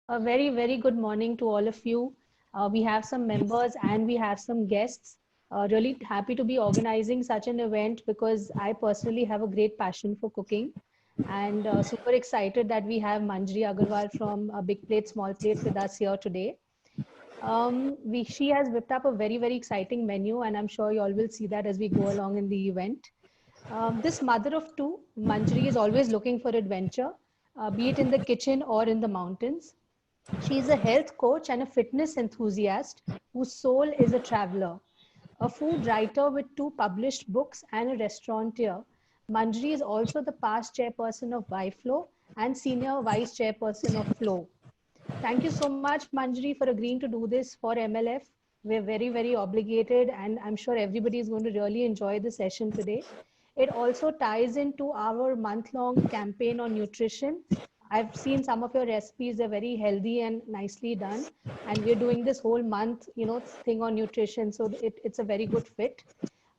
A very, very good morning to all of you. We have some members and we have some guests. Really happy to be organizing such an event because I personally have a great passion for cooking and super excited that we have Manjri Agarwal from Big Plate, Small Plate with us here today. She has whipped up a very, very exciting menu, and I'm sure you all will see that as we go along in the event. This mother of two, Manjri, is always looking for adventure, be it in the kitchen or in the mountains. She is a health coach and a fitness enthusiast whose soul is a traveler. A food writer with two published books and a restaurateur, Manjri is also the past chairperson of YFlow and senior vice chairperson of Flow. Thank you so much, Manjri, for agreeing to do this for MLF. We're very, very obligated, and I'm sure everybody is going to really enjoy the session today. It also ties into our month-long campaign on nutrition. I've seen some of your recipes, they're very healthy and nicely done. And we're doing this whole month, thing on nutrition. So it's a very good fit.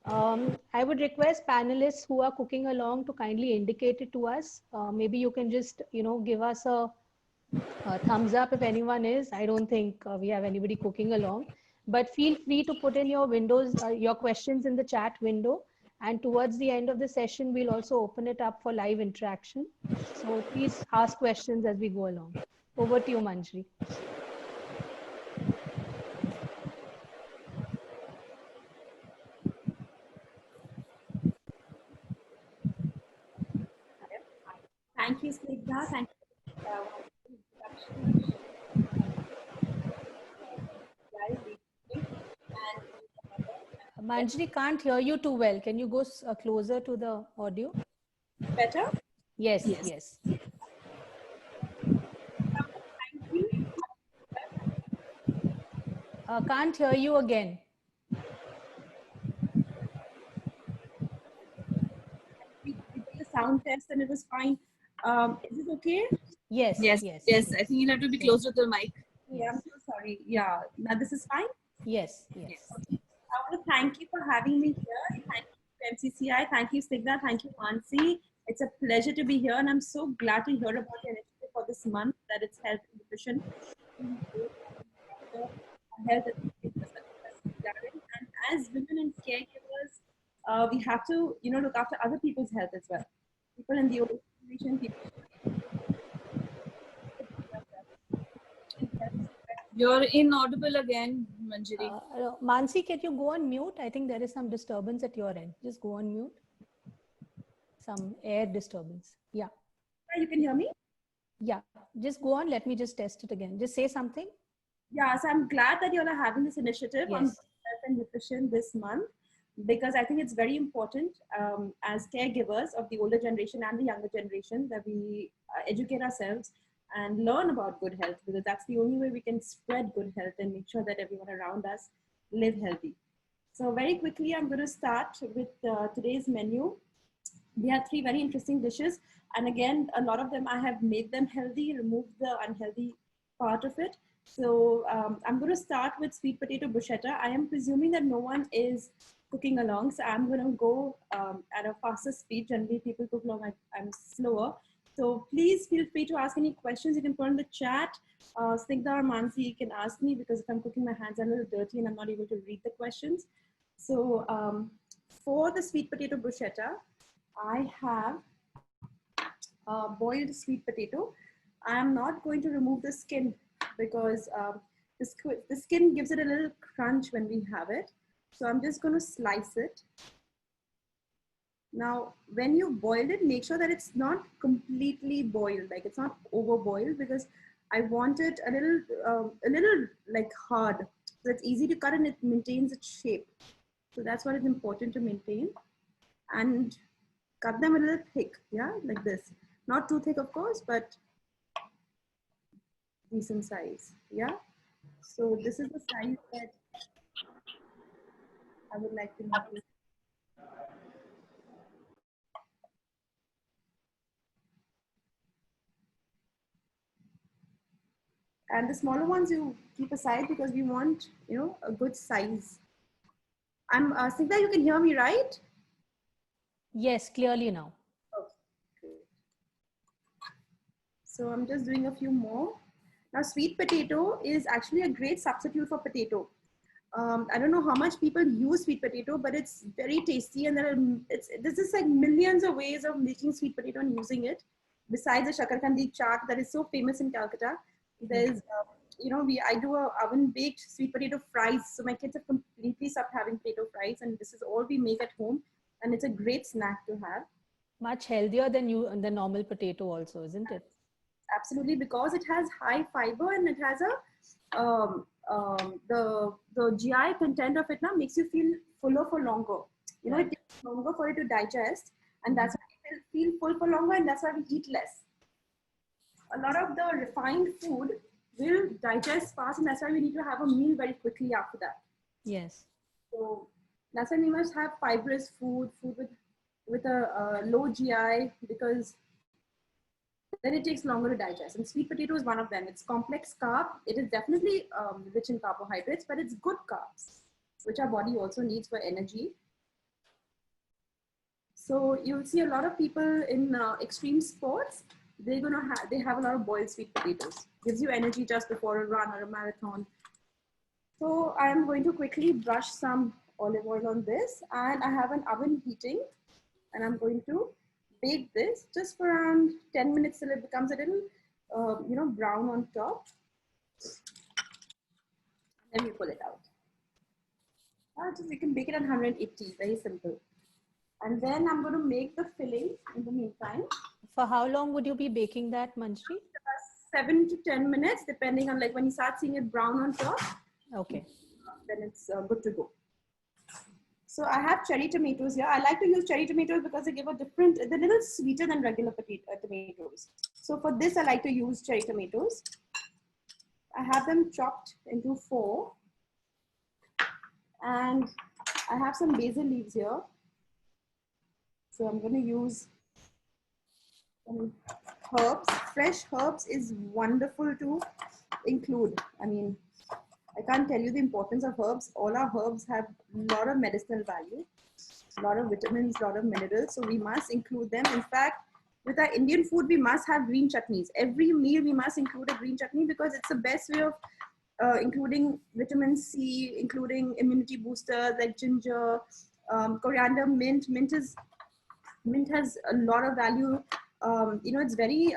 I would request panelists who are cooking along to kindly indicate it to us. Maybe you can just, give us a thumbs up if anyone is. I don't think we have anybody cooking along, but feel free to put in your questions in the chat window. And towards the end of the session, we'll also open it up for live interaction. So please ask questions as we go along. Over to you, Manjri. Thank you, Snigdha. Thank you for the introduction. Manjri can't hear you too well. Can you go closer to the audio? Better? Yes, yes. Can't hear you again. We did the sound test and it was fine. Is it okay? Yes, Yes. I think you'll have to be close to the mic. Yeah, I'm so sorry. Yeah, now this is fine? Yes. I want to thank you for having me here. Thank you, MCCI. Thank you, Snigdha. Thank you, Mansi. It's a pleasure to be here, and I'm so glad to hear about your initiative for this month, that it's health and nutrition. Health and as women and caregivers, we have to, look after other people's health as well. People in the older generation, people. You're inaudible again, Manjari. Mansi, can you go on mute? I think there is some disturbance at your end. Just go on mute. Some air disturbance. Yeah. You can hear me? Yeah. Just go on. Let me just test it again. Just say something. Yeah. So I'm glad that you all are having this initiative on Yes. health and nutrition this month, because I think it's very important as caregivers of the older generation and the younger generation that we educate ourselves and learn about good health, because that's the only way we can spread good health and make sure that everyone around us live healthy. So very quickly, I'm going to start with today's menu. We have three very interesting dishes, and again, a lot of them I have made them healthy, removed the unhealthy part of it. So I'm going to start with sweet potato bruschetta. I am presuming that no one is cooking along, so I'm going to go at a faster speed. Generally, people cook along, I'm slower. So please feel free to ask any questions. You can put in the chat. Snigdha or Mansi, you can ask me, because if I'm cooking, my hands are a little dirty and I'm not able to read the questions. So for the sweet potato bruschetta, I have boiled sweet potato. I am not going to remove the skin, because the skin gives it a little crunch when we have it. So I'm just going to slice it. Now, when you boiled it, make sure that it's not completely boiled, like it's not over boiled, because I want it a little like hard. So it's easy to cut and it maintains its shape. So that's what is important to maintain. And cut them a little thick, yeah, like this. Not too thick, of course, but decent size, yeah. So this is the size that I would like to make it. And the smaller ones you keep aside, because we want, a good size. Snigdha, you can hear me, right? Yes, clearly now. Okay. So I'm just doing a few more. Now, sweet potato is actually a great substitute for potato. I don't know how much people use sweet potato, but it's very tasty, and there's just like millions of ways of making sweet potato and using it. Besides the shakarkandi chaat that is so famous in Calcutta, there's I do a oven baked sweet potato fries. So my kids have completely stopped having potato fries, and this is all we make at home, and it's a great snack to have. Much healthier than the normal potato also, isn't it? Absolutely, because it has high fiber and it has the GI content of it now makes you feel fuller for longer. It takes longer for it to digest, and that's why we feel full for longer, and that's why we eat less. A lot of the refined food will digest fast, and that's why we need to have a meal very quickly after that. Yes. So that's why we must have fibrous food with a low GI, because then it takes longer to digest. And sweet potato is one of them. It's complex carb. It is definitely rich in carbohydrates, but it's good carbs, which our body also needs for energy. So you'll see a lot of people in extreme sports, they have a lot of boiled sweet potatoes. Gives you energy just before a run or a marathon. So I'm going to quickly brush some olive oil on this, and I have an oven heating, and I'm going to bake this just for around 10 minutes till it becomes a little, brown on top. Then we pull it out. You can bake it at 180, very simple. And then I'm going to make the filling in the meantime. For how long would you be baking that, Manjri? 7 to 10 minutes, depending on when you start seeing it brown on top. Okay. Then it's good to go. So I have cherry tomatoes here. I like to use cherry tomatoes because they give they're a little sweeter than regular tomatoes. So for this, I like to use cherry tomatoes. I have them chopped into 4. And I have some basil leaves here. So I'm going to use some herbs. Fresh herbs is wonderful to include. I mean, I can't tell you the importance of herbs. All our herbs have a lot of medicinal value, a lot of vitamins, a lot of minerals. So we must include them. In fact, with our Indian food, we must have green chutneys. Every meal, we must include a green chutney because it's the best way of including vitamin C, including immunity boosters like ginger, coriander, mint. Mint has a lot of value. It's very,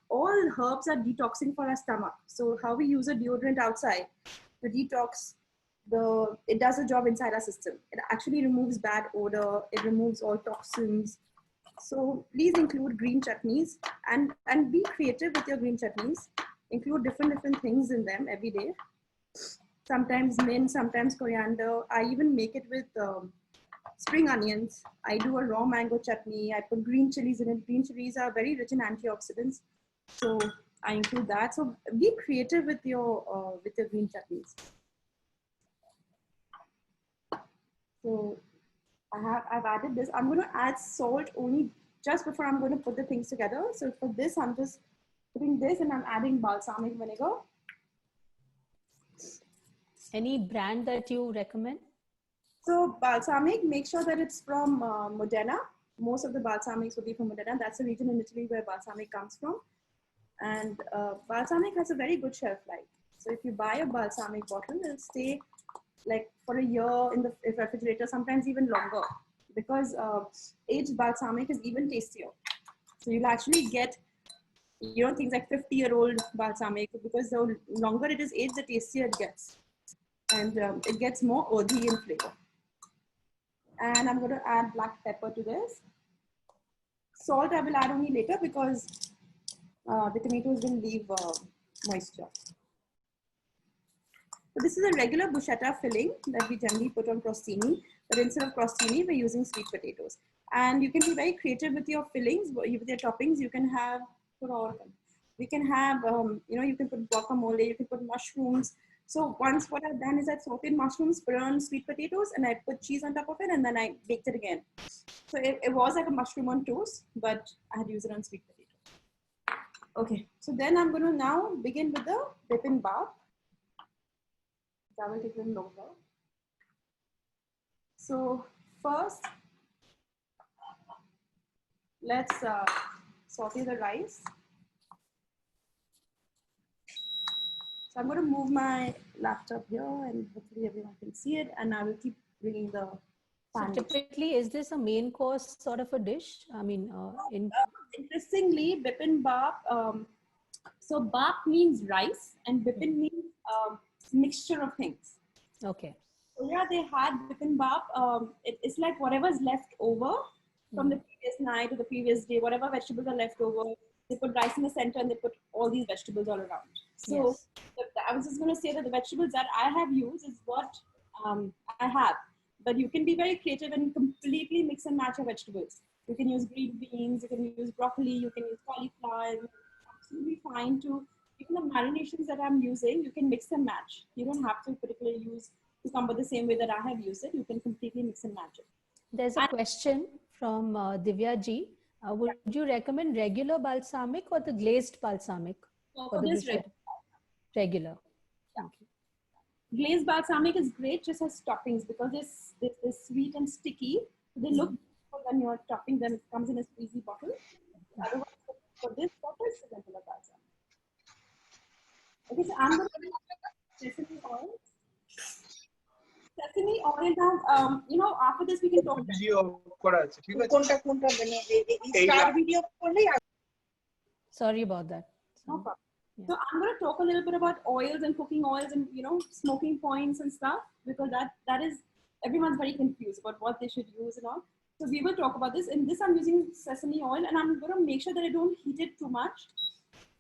all herbs are detoxing for our stomach. So how we use a deodorant outside, the detox, it does a job inside our system. It actually removes bad odor. It removes all toxins. So please include green chutneys and be creative with your green chutneys. Include different things in them every day. Sometimes mint, sometimes coriander. I even make it with spring onions. I do a raw mango chutney. I put green chilies in it. Green chilies are very rich in antioxidants. So I include that. So be creative with your green chutneys. So I've added this. I'm going to add salt only just before I'm going to put the things together. So for this, I'm just putting this and I'm adding balsamic vinegar. Any brand that you recommend? So balsamic, make sure that it's from Modena. Most of the balsamics will be from Modena. That's the region in Italy where balsamic comes from. And balsamic has a very good shelf life. So if you buy a balsamic bottle, it'll stay like for a year in the refrigerator, sometimes even longer, because aged balsamic is even tastier. So you'll actually get, things like 50-year-old balsamic, because the longer it is aged, the tastier it gets. And it gets more earthy in flavor. And I'm going to add black pepper to this. Salt I will add only later because the tomatoes will leave moisture. So this is a regular bruschetta filling that we generally put on crostini, but instead of crostini, we're using sweet potatoes. And you can be very creative with your fillings, with your toppings. You can have, we can have, you can put guacamole, you can put mushrooms. So once what I've done is I sauteed mushrooms, put on sweet potatoes, and I put cheese on top of it, and then I baked it again. So it was like a mushroom on toast, but I had used it on sweet potato. Okay, so then I'm going to now begin with the bibimbap. That will take a little longer. So first, let's saute the rice. So I'm going to move my laptop here and hopefully everyone can see it. And I will keep bringing the So pan. typically, is this a main course sort of a dish? I mean, Interestingly, bibimbap, so bap means rice and bipin means mixture of things. okay. So yeah, they had bibimbap. It's like whatever's left over from the previous night or the previous day, whatever vegetables are left over, they put rice in the center and they put all these vegetables all around. So Yes. I was just going to say that the vegetables that I have used is what I have. But you can be very creative and completely mix and match your vegetables. You can use green beans, you can use broccoli, you can use cauliflower. It's absolutely fine to, even the marinations that I'm using, you can mix and match. You don't have to particularly use cucumber the same way that I have used it. You can completely mix and match it. There's a question from Divya Ji. Would you recommend regular balsamic or the glazed balsamic So for for the this bruschetta? Regular. Thank you. glazed balsamic is great just as toppings because they're sweet and sticky. They look beautiful when you're topping them. It comes in a squeezy bottle. Otherwise, for this purpose, regular balsamic. Okay, so I'm going to use sesame oil. Sesame oil now, you know, after this we can talk. Video করা আছে ঠিক আছে কোনটা কোনটা মানে এই star video করলেই Sorry about that. No problem. So I'm going to talk a little bit about oils and cooking oils and, you know, smoking points and stuff, because that is, everyone's very confused about what they should use and all. So we will talk about this. In this, I'm using sesame oil and I'm going to make sure that I don't heat it too much.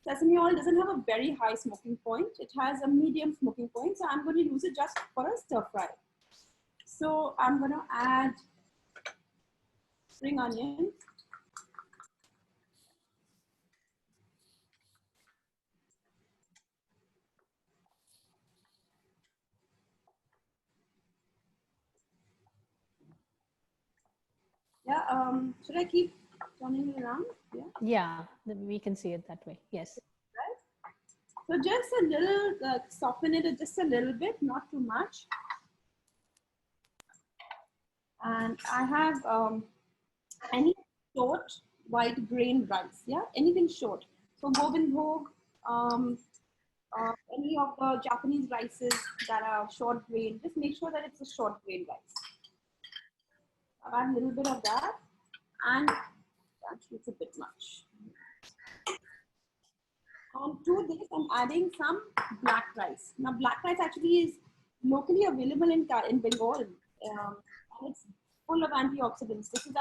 Sesame oil doesn't have a very high smoking point. It has a medium smoking point. So I'm going to use it just for a stir fry. So I'm going to add spring onion. Yeah, should I keep turning it around? Yeah. Yeah, we can see it that way. Yes. Right? So just a little, soften it just a little bit, not too much. And I have any short white grain rice, yeah, anything short. So Govind Bhog, any of the Japanese rices that are short grain, just make sure that it's a short grain rice. Add a little bit of that, and actually it's a bit much. And to this, I'm adding some black rice. Now, black rice actually is locally available in Bengal, and it's full of antioxidants. This is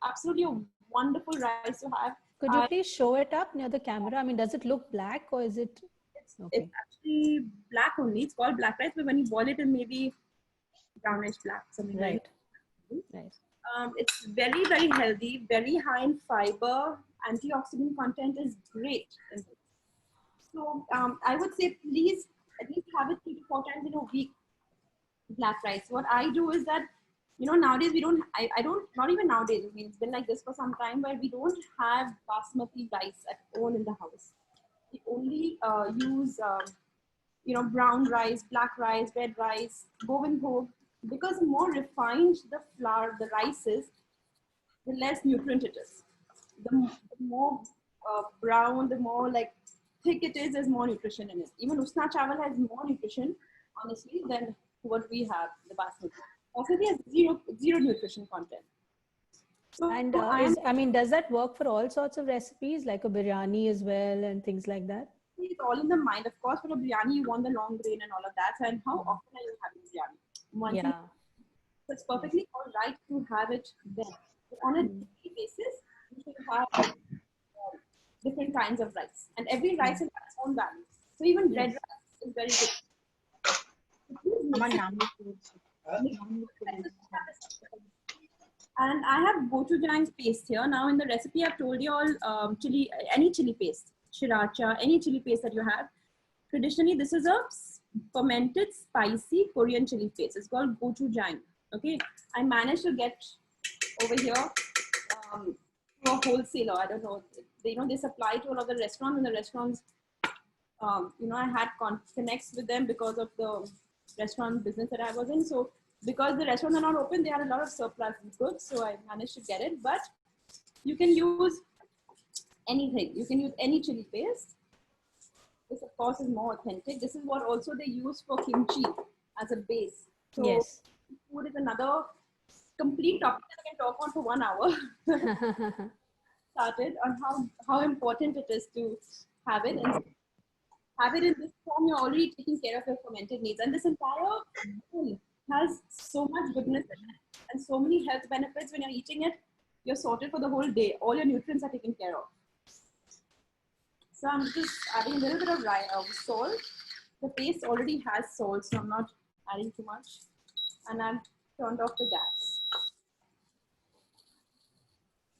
absolutely a wonderful rice to have. Could you please show it up near the camera? I mean, does it look black or is it? Okay. It's actually black only. It's called black rice, but when you boil it, it may be brownish black, something Right. like that. Right. It's very, very healthy, very high in fiber. Antioxidant content is great in this. So I would say please at least have it 3 to 4 times in a week, black rice. What I do is that, you know, nowadays we don't, I don't, not even nowadays, I mean, it's been like this for some time, where we don't have basmati rice at all in the house. We only use, you know, brown rice, black rice, red rice, Govind Bhog, because the more refined the flour, the rice is, the less nutrient it is. The more brown, the more like thick it is, there's more nutrition in it. Even Usna Chawal has more nutrition, honestly, than what we have, the basmati. Basmati has zero nutrition content. So And I mean, does that work for all sorts of recipes, like a biryani as well and things like that? it's all in the mind. Of course, for a biryani, you want the long grain and all of that. And how often are you having biryani? Once Yeah. so it's perfectly all right to have it then. But on a daily basis, you should have different kinds of rice. And every rice has its own value. So even red rice is very good. And I have gochujang paste here. Now in the recipe, I've told you all chili, any chili paste, sriracha, any chili paste that you have. Traditionally, this is a fermented spicy Korean chili paste. It's called gochujang. Okay, I managed to get over here to a wholesaler. I don't know. They supply to all of the restaurants, and the restaurants, I had connects with them because of the restaurant business that I was in. So because the restaurants are not open, they had a lot of surplus goods. So I managed to get it. But you can use anything. You can use any chili paste. this of course is more authentic. This is what also they use for kimchi as a base. So Yes. food is another complete topic that I can talk on for 1 hour. Started on how important it is to have it, and have it in this form. You're already taking care of your fermented needs, and this entire bowl has so much goodness in it and so many health benefits. When you're eating it, you're sorted for the whole day. All your nutrients are taken care of. So I'm just adding a little bit of salt. The paste already has salt, so I'm not adding too much. And I've turned off the gas.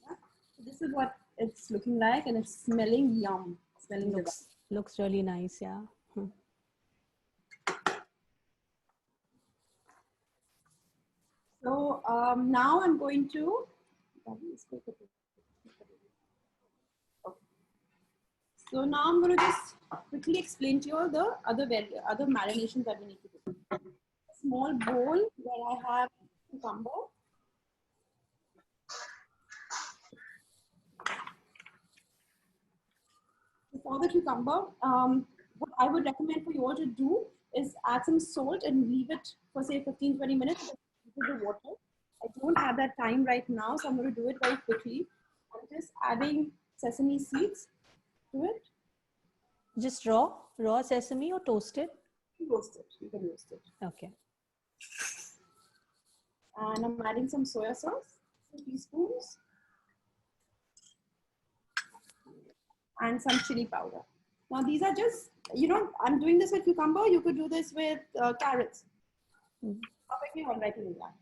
Yeah. So this is what it's looking like, and it's smelling yum. Smelling Looks really nice, yeah. So now I'm going to. So now I'm going to just quickly explain to you all the other marinations that we need to do. A small bowl where I have cucumber. For the cucumber, what I would recommend for you all to do is add some salt and leave it for say 15-20 minutes with the water. I don't have that time right now, so I'm going to do it very quickly. I'm just adding sesame seeds to it. Just raw sesame or toasted? Roast it. You can roast it. Okay. And I'm adding some soya sauce, 2 teaspoons, and some chili powder. Now these are just, I'm doing this with cucumber. You could do this with carrots. Perfectly all right to do that.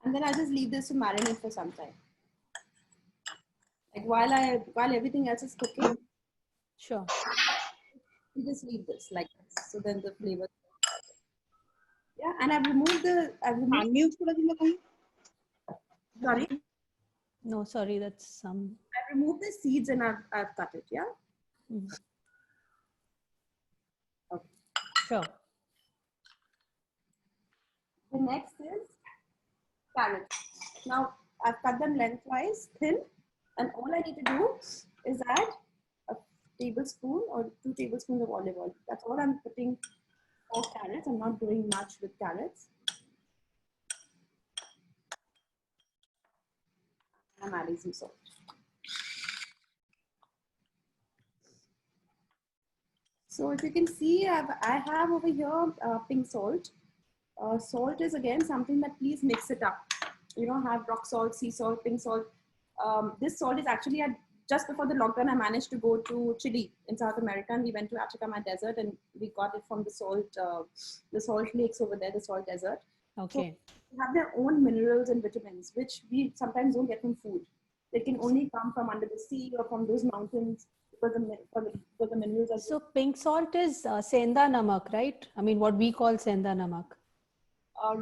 And then I just leave this to marinate for some time. Like while everything else is cooking. Sure. You just leave this like this. So then the flavor. Yeah, and I've removed. Sorry. No, sorry, that's some. I removed the seeds and I've cut it. Yeah. Okay. Sure. The next is carrots. Now I've cut them lengthwise, thin, and all I need to do is add a tablespoon or 2 tablespoons of olive oil. That's all I'm putting for carrots. I'm not doing much with carrots. I'm adding some salt. So if you can see, I have over here pink salt. Salt is again something that please mix it up. Have rock salt, sea salt, pink salt. This salt is actually just before the lockdown, I managed to go to Chile in South America, and we went to Atacama Desert, and we got it from the salt lakes over there, the salt desert. Okay. So they have their own minerals and vitamins, which we sometimes don't get from food. They can only come from under the sea or from those mountains because the minerals are. So pink salt is senda namak, right? I mean, what we call senda namak.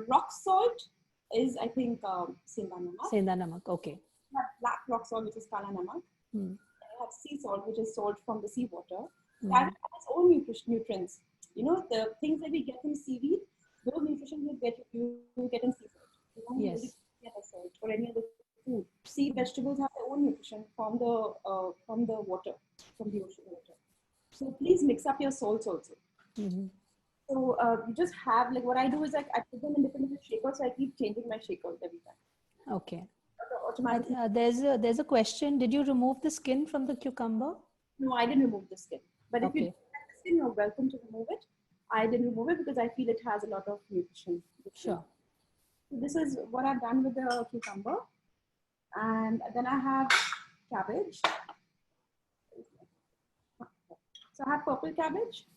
Rock salt is, I think, senda namak. Senda namak, okay. You have black rock salt, which is kala namak. You have sea salt, which is salt from the seawater. That has its own nutrients. The things that we get from seaweed, those nutrition you get in seafood. You don't really get a salt or any other food. Sea vegetables have their own nutrition from the water, from the ocean water. So please mix up your salts also. So you just have, like, what I do is I put them in different shakers, so I keep changing my shakers every time. Okay. There's a question. Did you remove the skin from the cucumber? No, I didn't remove the skin. But if you have the skin, you're welcome to remove it. I didn't remove it because I feel it has a lot of nutrition. Sure. So this is what I've done with the cucumber. And then I have cabbage. So I have purple cabbage.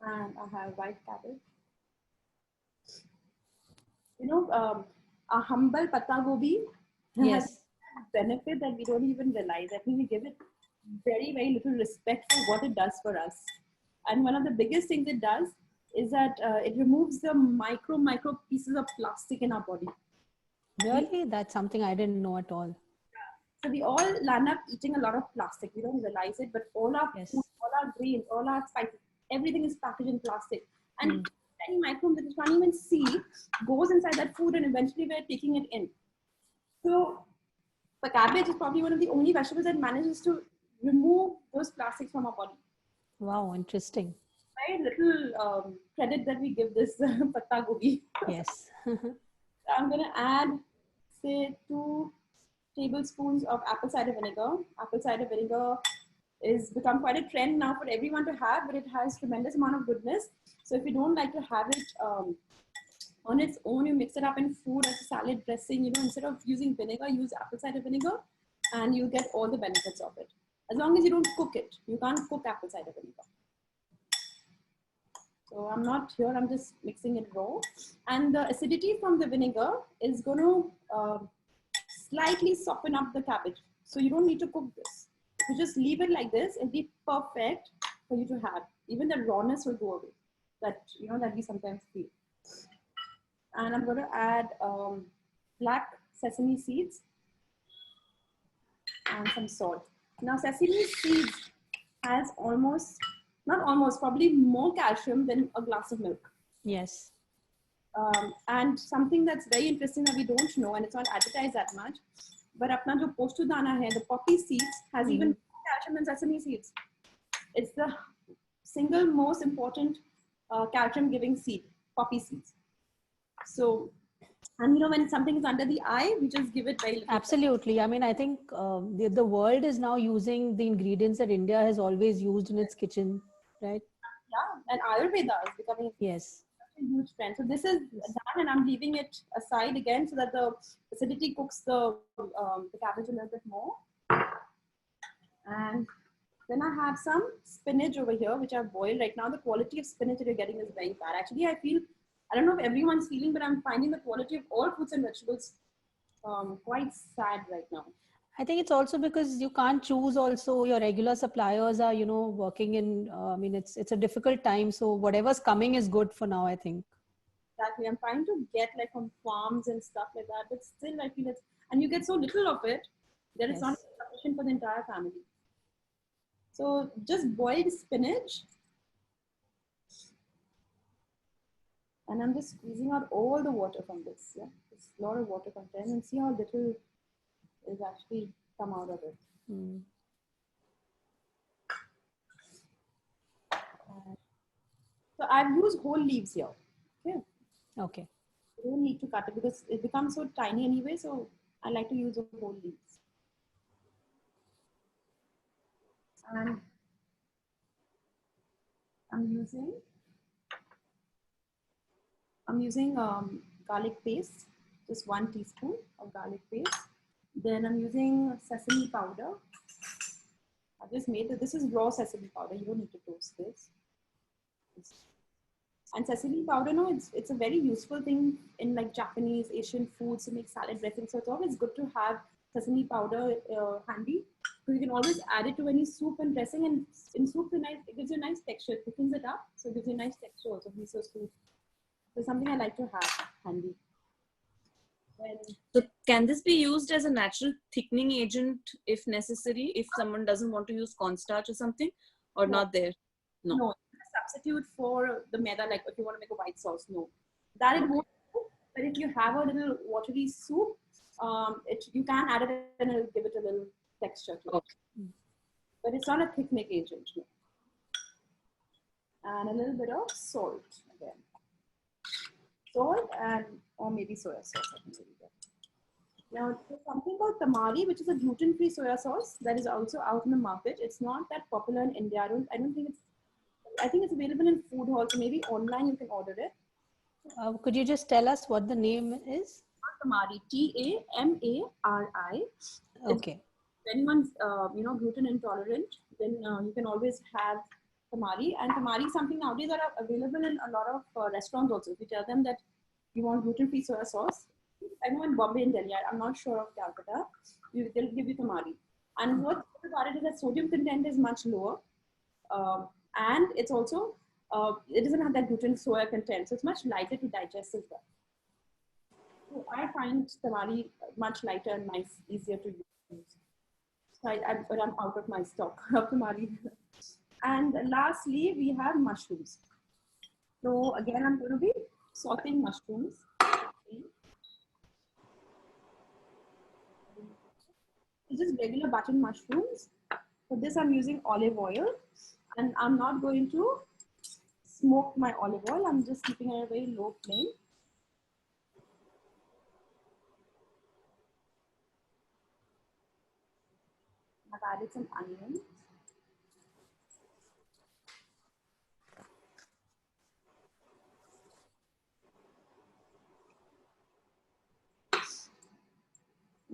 And I have white cabbage. A humble pata gobi has a benefit that we don't even realize. I think we give it very, very little respect for what it does for us. And one of the biggest things it does is that it removes the micro pieces of plastic in our body. Really? That's something I didn't know at all. So we all land up eating a lot of plastic. We don't realize it, but all our Yes. food, all our grains, all our spices, everything is packaged in plastic. And Mm. tiny microbes that you can't even see goes inside that food, and eventually we're taking it in. So the cabbage is probably one of the only vegetables that manages to remove those plastics from our body. Wow, interesting. Very little credit that we give this patta gobi. Yes. I'm gonna add, say, 2 tablespoons of apple cider vinegar. Apple cider vinegar is become quite a trend now for everyone to have, but it has tremendous amount of goodness. So if you don't like to have it on its own, you mix it up in food as a salad dressing. You know, instead of using vinegar, use apple cider vinegar, and you get all the benefits of it. As long as you don't cook it, you can't cook apple cider vinegar. So I'm not here, I'm just mixing it raw. And the acidity from the vinegar is going to slightly soften up the cabbage. So you don't need to cook this. You just leave it like this, it'll be perfect for you to have. Even the rawness will go away that, you know, that we sometimes feel. And I'm going to add black sesame seeds and some salt. Now sesame seeds has probably more calcium than a glass of milk. Yes. And something that's very interesting that we don't know, and it's not advertised that much, but apna jo postu dana hai, the poppy seeds has even more calcium than sesame seeds. It's the single most important calcium giving seed, poppy seeds. So, and you know, when something is under the eye, we just give it very little. Absolutely. I mean, I think the world is now using the ingredients that India has always used in its kitchen, right? Yeah, and Ayurveda is becoming Yes. a huge trend. So this is done, and I'm leaving it aside again so that the acidity cooks the cabbage a little bit more. And then I have some spinach over here, which I've boiled. Right now, the quality of spinach that you're getting is very bad. Actually, I don't know if everyone's feeling, but I'm finding the quality of all fruits and vegetables quite sad right now. I think it's also because you can't choose also your regular suppliers are, you know, working in, I mean, it's a difficult time. So whatever's coming is good for now, I think. Exactly. I'm trying to get like from farms and stuff like that, but still I feel it's, and you get so little of it that it's not sufficient for the entire family. So just boiled spinach. And I'm just squeezing out all the water from this. Yeah, there's a lot of water content, and see how little is actually come out of it. Mm. So I've used whole leaves here. Okay. Okay. You don't need to cut it because it becomes so tiny anyway. So I like to use the whole leaves. And I'm using garlic paste, just 1 teaspoon of garlic paste. Then I'm using sesame powder. I just made it. This is raw sesame powder. You don't need to toast this. And sesame powder, no, it's a very useful thing in like Japanese, Asian foods to make salad dressing. So it's always good to have sesame powder handy. So you can always add it to any soup and dressing. And in soup, it gives you a nice texture. It thickens it up. So it gives you a nice texture also, miso soup. So something I like to have handy. So can this be used as a natural thickening agent if necessary, if someone doesn't want to use cornstarch or something, or not there? No, substitute for the maida, like if you want to make a white sauce, no. That it won't do, but if you have a little watery soup, you can add it and it'll give it a little texture to it. Okay. But it's not a thickening agent. No. And a little bit of salt again. Salt and, or maybe soya sauce. I can really get. Now, there's something called tamari, which is a gluten-free soya sauce that is also out in the market. It's not that popular in India. I don't think I think it's available in food halls. So maybe online you can order it. Could you just tell us what the name is? Tamari, Tamari. Okay. If anyone's gluten intolerant, then you can always have tamari. And tamari is something nowadays that are available in a lot of restaurants also. If you tell them that you want gluten-free soya sauce, I know in Bombay and Delhi, I'm not sure of Calcutta, they'll give you tamari. And what's good about it is that sodium content is much lower. And it's also, it doesn't have that gluten soya content. So it's much lighter to digest as well. So I find tamari much lighter and nice, easier to use. But I'm out of my stock of tamari. And lastly, we have mushrooms. So again, I'm going to be sauteing mushrooms. This is regular button mushrooms. For this, I'm using olive oil, and I'm not going to smoke my olive oil. I'm just keeping it at a very low flame. I've added some onions.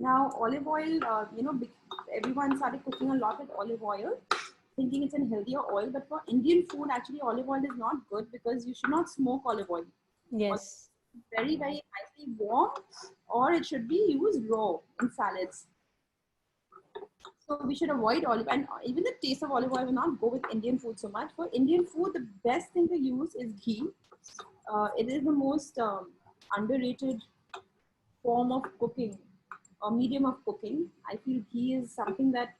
Now, olive oil, everyone started cooking a lot with olive oil, thinking it's a healthier oil. But for Indian food, actually, olive oil is not good because you should not smoke olive oil. Yes. Very, very nicely warm, or it should be used raw in salads. So we should avoid olive, and even the taste of olive oil will not go with Indian food so much. For Indian food, the best thing to use is ghee. It is the most underrated form of cooking or medium of cooking. I feel ghee is something that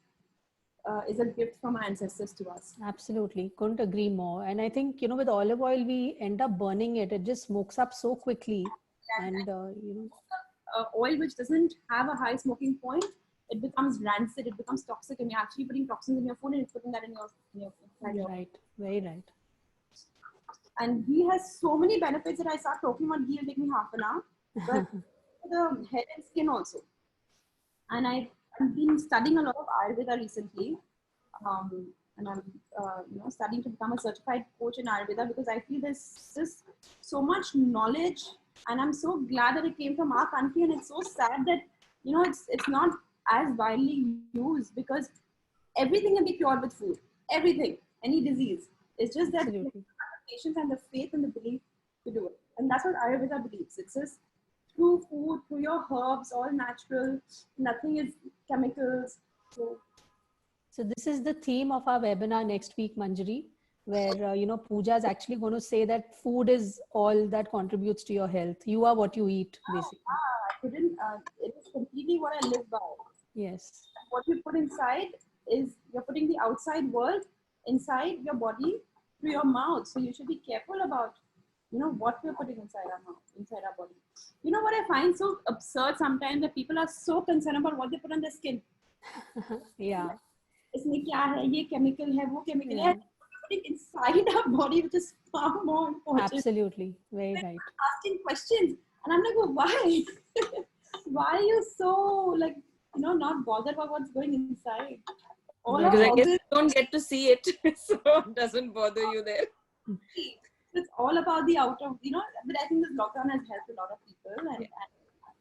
is a gift from our ancestors to us. Absolutely. Couldn't agree more. And I think, with olive oil, we end up burning it. It just smokes up so quickly. And, oil which doesn't have a high smoking point, it becomes rancid, it becomes toxic, and you're actually putting toxins in your food and it's putting that in your right. Very right. And ghee has so many benefits that I start talking about ghee, it'll take me half an hour. But the hair and skin also. And I've been studying a lot of Ayurveda recently. And I'm studying to become a certified coach in Ayurveda because I feel there's just so much knowledge, and I'm so glad that it came from our country. And it's so sad that it's not as widely used, because everything can be cured with food. Everything, any disease. It's just that the patience and the faith and the belief to do it, and that's what Ayurveda believes. It's just through food, through your herbs, all natural. Nothing is chemicals. So this is the theme of our webinar next week, Manjari, where, Pooja is actually going to say that food is all that contributes to your health. You are what you eat, basically. It is completely what I live by. Yes. What you put inside is, you're putting the outside world inside your body through your mouth. So you should be careful about, what we're putting inside our mouth, inside our body. You know what I find so absurd sometimes, that people are so concerned about what they put on their skin. Yeah. इसमें क्या है, ये chemical है, वो chemical है. Putting inside our body, which is far more important. Absolutely. Very right. Asking questions. And I'm like, well, why? Why are you so, not bothered about what's going inside? Because I guess you don't get to see it, so it doesn't bother you there. It's all about the outer, but I think this lockdown has helped a lot of people, and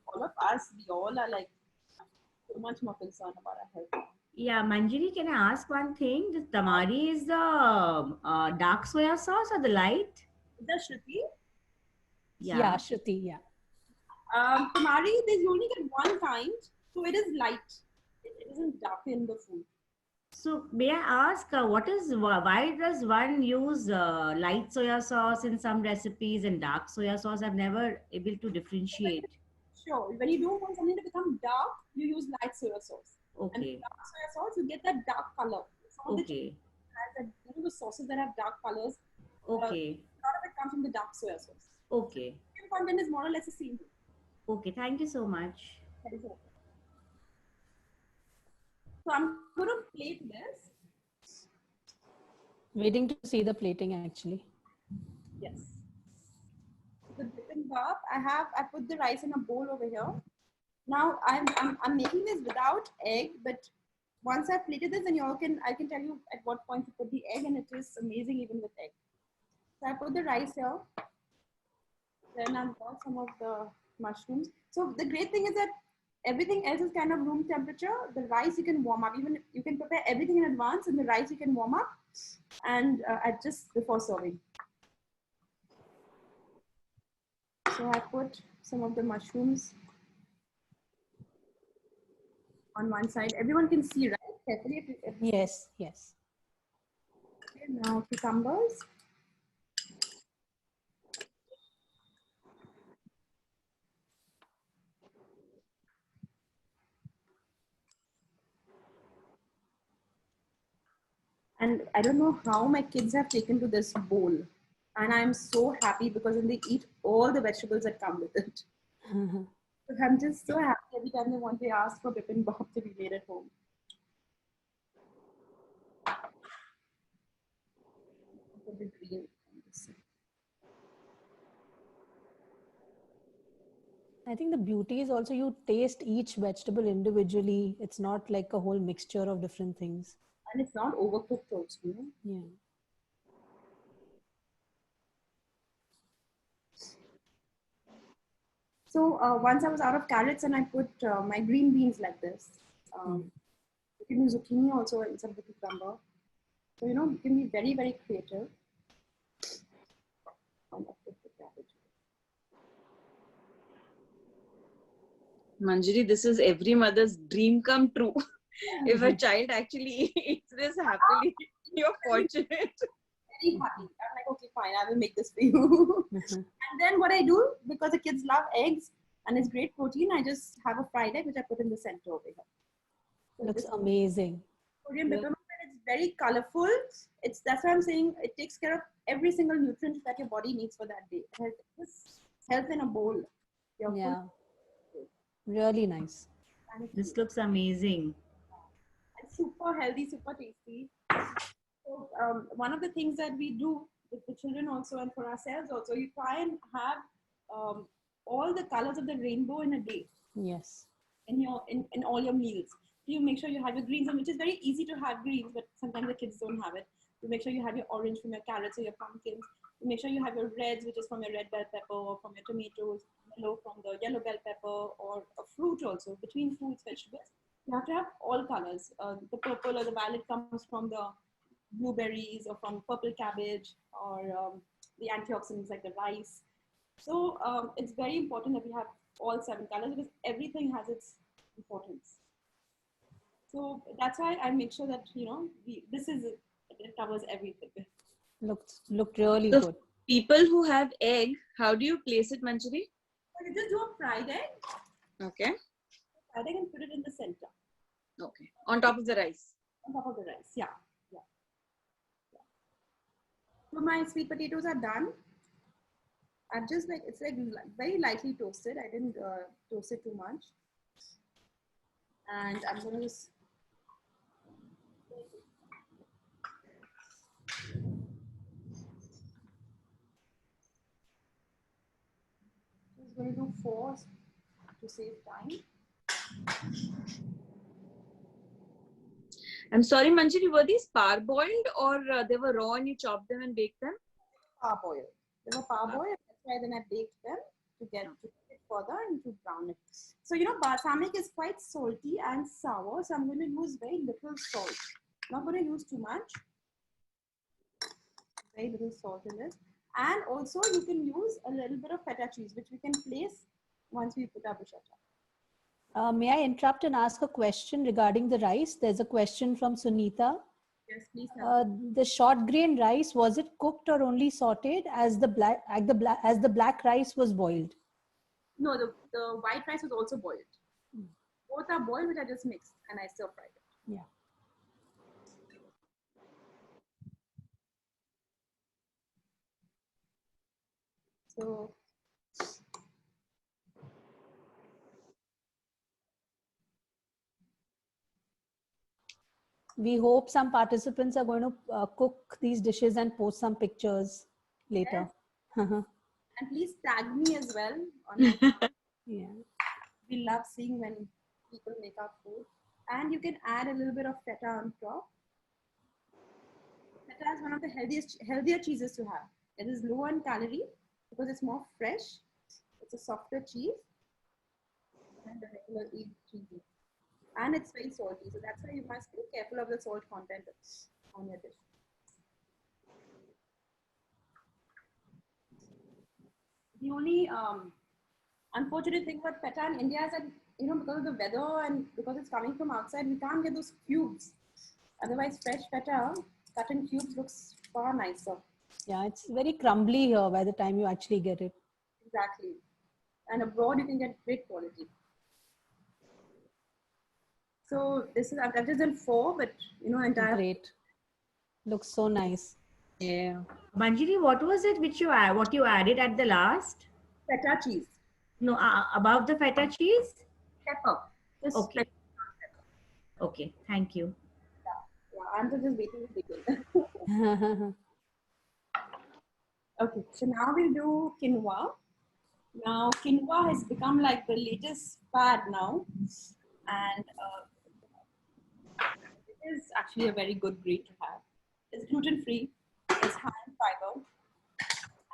all of us, we all are like so much more concerned about our health. Yeah, Manjari, can I ask one thing? The tamari is the dark soya sauce or the light? The Shruti? Yeah, Shruti, yeah. Tamari, you only get one kind, so it is light. It doesn't darken the food. So may I ask, why does one use light soya sauce in some recipes and dark soya sauce? I've never able to differentiate. Sure. When you don't want something to become dark, you use light soya sauce. Okay. And with dark soya sauce, you get that dark color. Some okay. The sauces that have dark colors. Okay. A lot of it comes from the dark soya sauce. Okay. The content is more or less the same. Okay. Thank you so much. So I'm going to plate this. Waiting to see the plating, actually. Yes. The bibimbap, I put the rice in a bowl over here. Now I'm making this without egg, but once I've plated this, then I can tell you at what point to put the egg, and it is amazing even with egg. So I put the rice here. Then I've got some of the mushrooms. So the great thing is that everything else is kind of room temperature. The rice you can warm up. Even you can prepare everything in advance, and the rice you can warm up and just before serving. So I put some of the mushrooms on one side. Everyone can see, right? Carefully. Yes, yes. Okay, now cucumbers. And I don't know how my kids have taken to this bowl. And I'm so happy because then they eat all the vegetables that come with it. So I'm just so happy every time they want to ask for bibimbap to be made at home. The green. I think the beauty is also you taste each vegetable individually. It's not like a whole mixture of different things. And it's not overcooked also, you know? Yeah. So once I was out of carrots and I put my green beans like this. You can use zucchini also instead of the cucumber. So, you know, you can be very, very creative. Manjari, this is every mother's dream come true. If a child actually eats this happily, you're fortunate. Very happy. I'm like, okay, fine, I will make this for you. And then what I do, because the kids love eggs and it's great protein, I just have a fried egg which I put in the center over here. So looks amazing. Sodium bicarbonate, it's very colorful. That's why I'm saying it takes care of every single nutrient that your body needs for that day. Health in a bowl. Yeah. Really nice. This looks amazing. And super healthy, super tasty. So one of the things that we do with the children also and for ourselves also, you try and have all the colors of the rainbow in a day. Yes. In all your meals. You make sure you have your greens, which is very easy to have greens, but sometimes the kids don't have it. You make sure you have your orange from your carrots or your pumpkins. You make sure you have your reds, which is from your red bell pepper or from your tomatoes, yellow from the yellow bell pepper, or a fruit also, between fruits, vegetables. You have to have all colors. The purple or the violet comes from the blueberries or from purple cabbage or the antioxidants like the rice. So it's very important that we have all 7 colors because everything has its importance. So that's why I make sure that, you know, it covers everything. Looked really So good. People who have egg, how do you place it, Manjari? So you just do a fried egg. Okay. Fried egg and put it in the center. Okay. On top of the rice. On top of the rice, yeah. So my sweet potatoes are done. I've just it's like very lightly toasted. I didn't toast it too much. And I'm going to just going to do 4 to save time. I'm sorry, Manjari, were these parboiled or they were raw and you chopped them and baked them? Parboiled. They were parboiled. That's why then I baked them to get it further and to brown it. So, you know, balsamic is quite salty and sour. So I'm going to use very little salt. I'm not going to use too much. Very little salt in it. And also you can use a little bit of feta cheese, which we can place once we put our bruschetta. May I interrupt and ask a question regarding the rice? There's a question from Sunita. Yes, please. The short grain rice, was it cooked or only sauteed as the black rice was boiled? No, the white rice was also boiled. Both are boiled, which I just mixed and I stir fried it. Yeah. So we hope some participants are going to cook these dishes and post some pictures later. Yes. And please tag me as well. On Yeah. We love seeing when people make our food. And you can add a little bit of feta on top. Feta is one of the healthier cheeses to have. It is low on calorie because it's more fresh. It's a softer cheese than the regular cheese. And it's very salty. So that's why you must be careful of the salt content on your dish. The only unfortunate thing about feta in India is that, you know, because of the weather and because it's coming from outside, we can't get those cubes. Otherwise, fresh feta cut in cubes looks far nicer. Yeah, it's very crumbly here by the time you actually get it. Exactly. And abroad, you can get great quality. So this is, I've just done 4, but you know, entire. Great. Looks so nice. Yeah. Manjiri, what was it which what you added at the last? Feta cheese. No, above the feta cheese? Pepper. Just Okay. like, Okay, thank you. yeah, I'm just waiting to begin. Okay, so now we'll do quinoa. Now, quinoa has become like the latest fad now, and it is actually a very good grain to have. It's gluten free, it's high in fiber,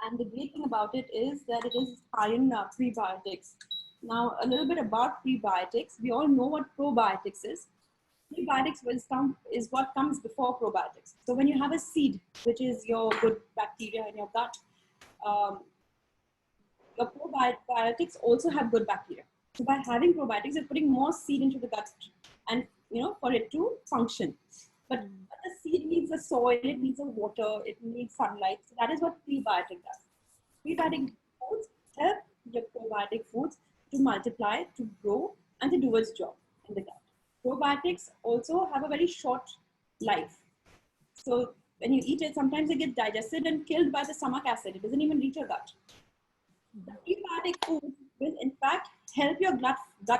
and the great thing about it is that it is high in prebiotics. Now, a little bit about prebiotics. We all know what probiotics is. Prebiotics is what comes before probiotics. So when you have a seed, which is your good bacteria in your gut, your probiotics also have good bacteria. So by having probiotics, you're putting more seed into the gut, and for it to function. But the seed needs the soil, it needs the water, it needs sunlight. So that is what prebiotic does. Prebiotic foods help your probiotic foods to multiply, to grow, and to do its job in the gut. Probiotics also have a very short life. So when you eat it, sometimes they get digested and killed by the stomach acid. It doesn't even reach your gut. The prebiotic food will in fact help your gut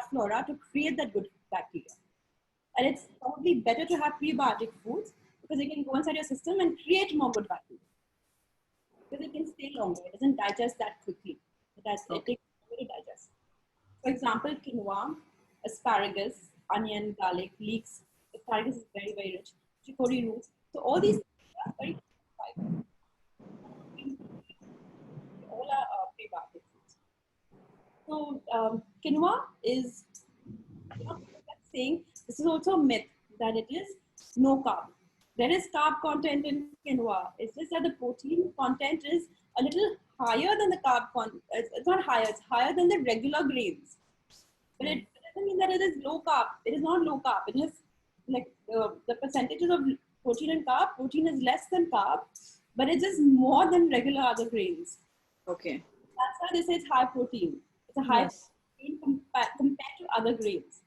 flora to create that good bacteria. And it's probably better to have prebiotic foods because it can go inside your system and create more good bacteria. Because it can stay longer. It doesn't digest that quickly. It takes longer to digest. For example, quinoa, asparagus, onion, garlic, leeks. Asparagus is very, very rich. Chicory roots. So all these are very fiber. All are prebiotic foods. So quinoa is, saying this is also a myth that it is no carb. There is carb content in quinoa. It's just that the protein content is a little higher than the carb content. It's not higher, it's higher than the regular grains. But it doesn't mean that it is low carb. It is not low carb. It is like the percentages of protein and carb. Protein is less than carb, but it is more than regular other grains. Okay. That's why they say it's high protein. It's a high protein compared to other grains.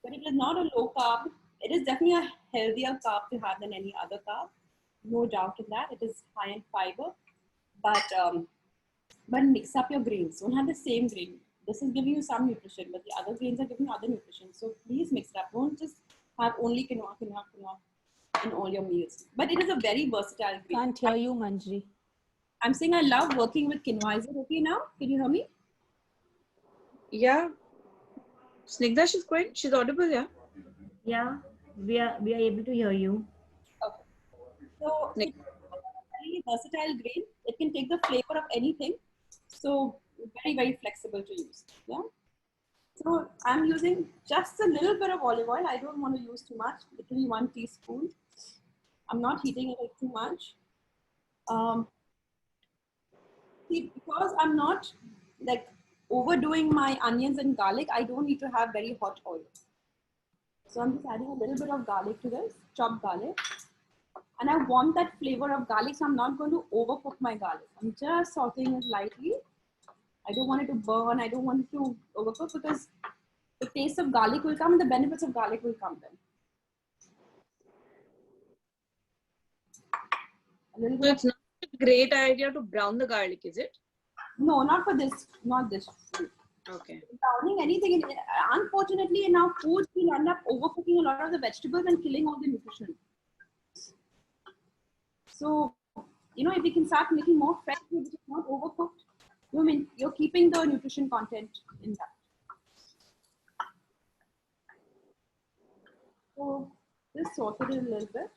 But it is not a low carb. It is definitely a healthier carb to have than any other carb. No doubt in that. It is high in fiber. But mix up your grains. Don't have the same grain. This is giving you some nutrition, but the other grains are giving you other nutrition. So please mix it up. Don't just have only quinoa in all your meals. But it is a very versatile grain. Can't hear you, Manjri. I'm saying I love working with quinoa. Is it okay now? Can you hear me? Yeah. Snigdha, she's audible, yeah? Yeah, we are able to hear you. Okay. So it's a very versatile grain. It can take the flavor of anything. So very, very flexible to use. Yeah. So I'm using just a little bit of olive oil. I don't want to use too much, literally 1 teaspoon. I'm not heating it too much. See, because I'm not like overdoing my onions and garlic, I don't need to have very hot oil. So I'm just adding a little bit of garlic to this, chopped garlic. And I want that flavor of garlic, so I'm not going to overcook my garlic. I'm just sauteing it lightly. I don't want it to burn. I don't want it to overcook because the taste of garlic will come and the benefits of garlic will come then. A little bit. So it's not a great idea to brown the garlic, is it? No, not for this, not this food. Okay. Browning anything, unfortunately in our food, we'll end up overcooking a lot of the vegetables and killing all the nutrition. So, if we can start making more fresh food, which is not overcooked, you're keeping the nutrition content in that. So, just sauteed it a little bit.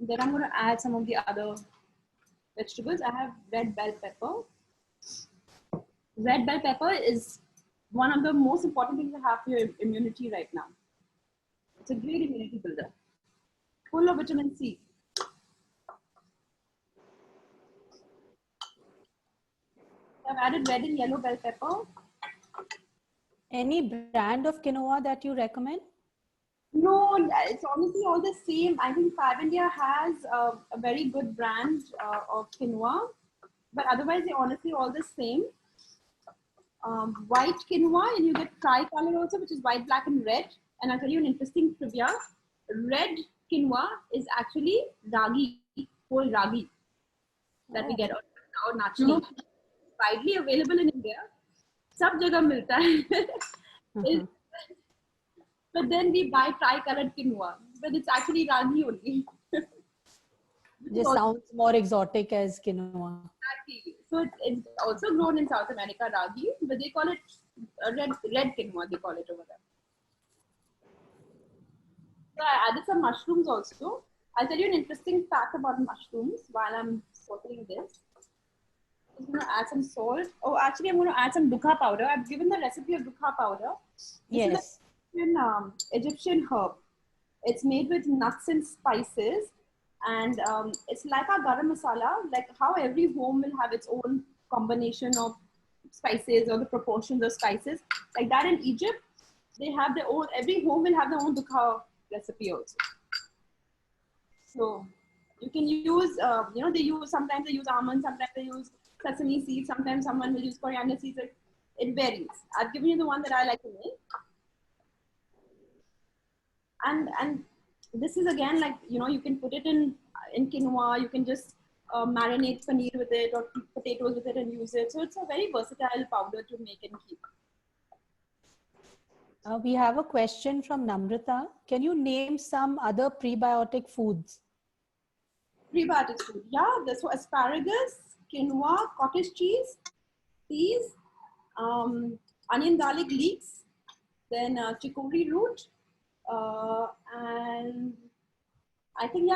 Then I'm going to add some of the other vegetables. I have red bell pepper. Red bell pepper is one of the most important things to have for your immunity right now. It's a great immunity builder, full of vitamin C. I've added red and yellow bell pepper. Any brand of quinoa that you recommend? No, it's honestly all the same. I think Fab India has a very good brand of quinoa, but otherwise they're honestly all the same. White quinoa, and you get tricolor also, which is white, black, and red. And I'll tell you an interesting trivia. Red quinoa is actually ragi, whole ragi that we get or naturally. Widely available in India. सब जगह मिलता है. But then we buy tri-colored quinoa, but it's actually ragi only. Just sounds more exotic as quinoa. Exactly. So it's also grown in South America, ragi, but they call it red quinoa. They call it over there. So I added some mushrooms also. I'll tell you an interesting fact about mushrooms while I'm sauteing this. I'm going to add some salt. Oh, actually, I'm going to add some dukkha powder. I've given the recipe of dukkha powder. This is an Egyptian herb. It's made with nuts and spices. And it's like a garam masala, like how every home will have its own combination of spices or the proportions of spices. Like that in Egypt, they have their own, every home will have their own dukkha recipe also. So you can use, you know, sometimes they use almonds, sometimes they use sesame seeds, sometimes someone will use coriander seeds. It varies. I've given you the one that I like to make. And this is again like, you know, you can put it in quinoa, you can just marinate paneer with it or potatoes with it and use it. So it's a very versatile powder to make and keep. We have a question from Namrata. Can you name some other prebiotic foods? Prebiotic food, yeah. So asparagus, quinoa, cottage cheese, peas, onion garlic leeks, then chicory root, and I think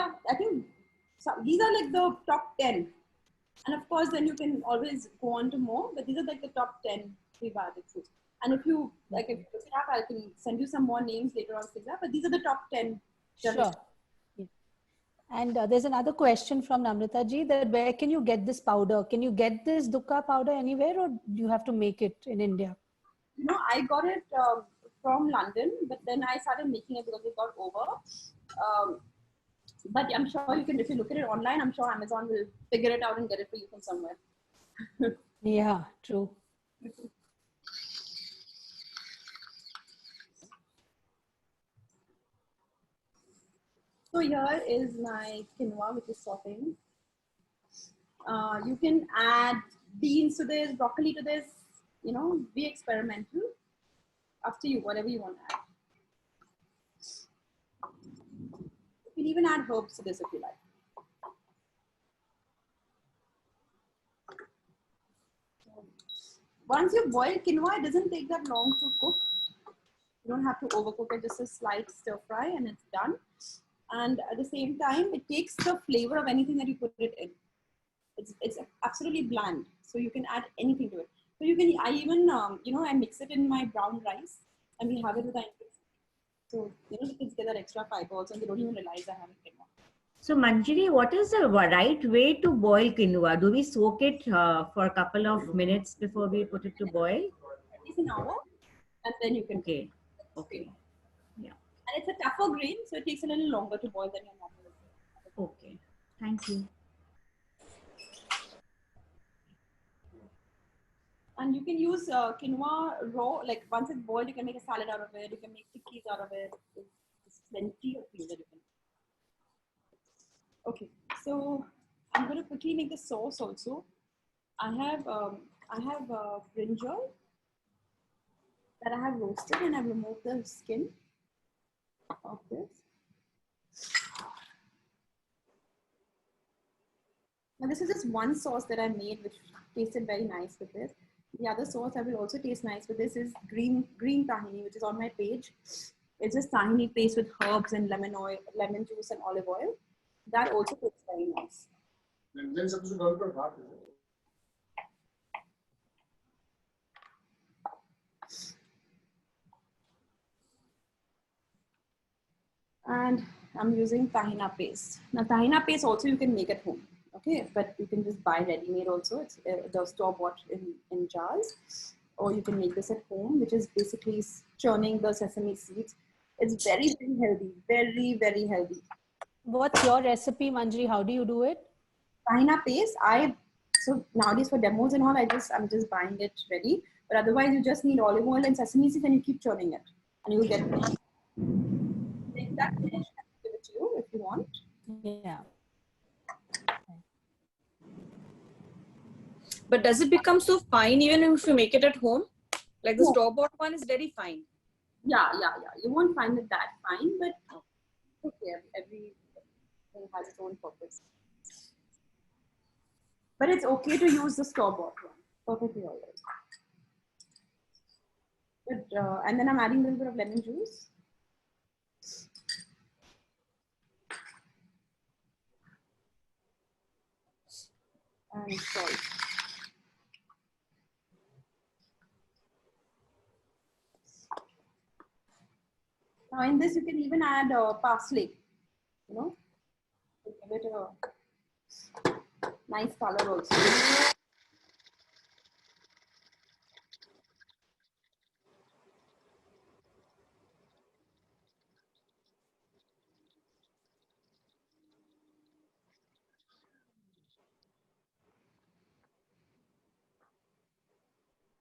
these are like the top 10. And of course, then you can always go on to more, but these are like the top 10 prebiotic foods. And if you look it up, I can send you some more names later on, but these are the top 10. Sure. Yeah. And there's another question from Namrata ji, that where can you get this powder? Can you get this dukkha powder anywhere, or do you have to make it in India? You know, I got it from London, but then I started making it because it got over. But I'm sure you can, if you look at it online, I'm sure Amazon will figure it out and get it for you from somewhere. Yeah, true. So here is my quinoa, which is sauteing. You can add beans to this, broccoli to this, you know, be experimental. Up to you, whatever you want to add. You can even add herbs to this if you like. Once you boil quinoa, it doesn't take that long to cook. You don't have to overcook it, just a slight stir fry and it's done. And at the same time, it takes the flavor of anything that you put it in. It's absolutely bland, so you can add anything to it. So you can, I even, you know, I mix it in my brown rice and we have it with our kids. So, you know, the kids get that extra fiber also and they don't even realize they're having quinoa. So Manjari, what is the right way to boil quinoa? Do we soak it for a couple of minutes before we put it to boil? At least an hour, and then you can. Okay. Okay. Yeah. And it's a tougher grain, so it takes a little longer to boil than your normal. Okay. Thank you. And you can use quinoa raw, like once it's boiled, you can make a salad out of it, you can make chickpeas out of it. There's plenty of things that you can. Okay, so I'm going to quickly make the sauce also. I have brinjal that I have roasted and I've removed the skin of this. Now this is just one sauce that I made which tasted very nice with this. The other sauce that will also taste nice with this is green tahini, which is on my page. It's just tahini paste with herbs and lemon juice and olive oil. That also tastes very nice. And I'm using tahina paste. Now tahina paste also you can make at home. Okay, but you can just buy ready-made also. It's the store-bought in jars, or you can make this at home, which is basically churning the sesame seeds. It's very, very healthy, very, very healthy. What's your recipe, Manjari? How do you do it? Tahina paste. So nowadays for demos and all, I'm just buying it ready. But otherwise, you just need olive oil and sesame seeds, and you keep churning it, and you will get it. Take that finish and give it to you. If want. Yeah. But does it become so fine even if you make it at home? Like the No. store-bought one is very fine. Yeah. You won't find it that fine, but okay, everything has its own purpose. But it's okay to use the store-bought one. Perfectly all right. But, and then I'm adding a little bit of lemon juice. And salt. Now in this you can even add parsley, you know, to give it a nice color also.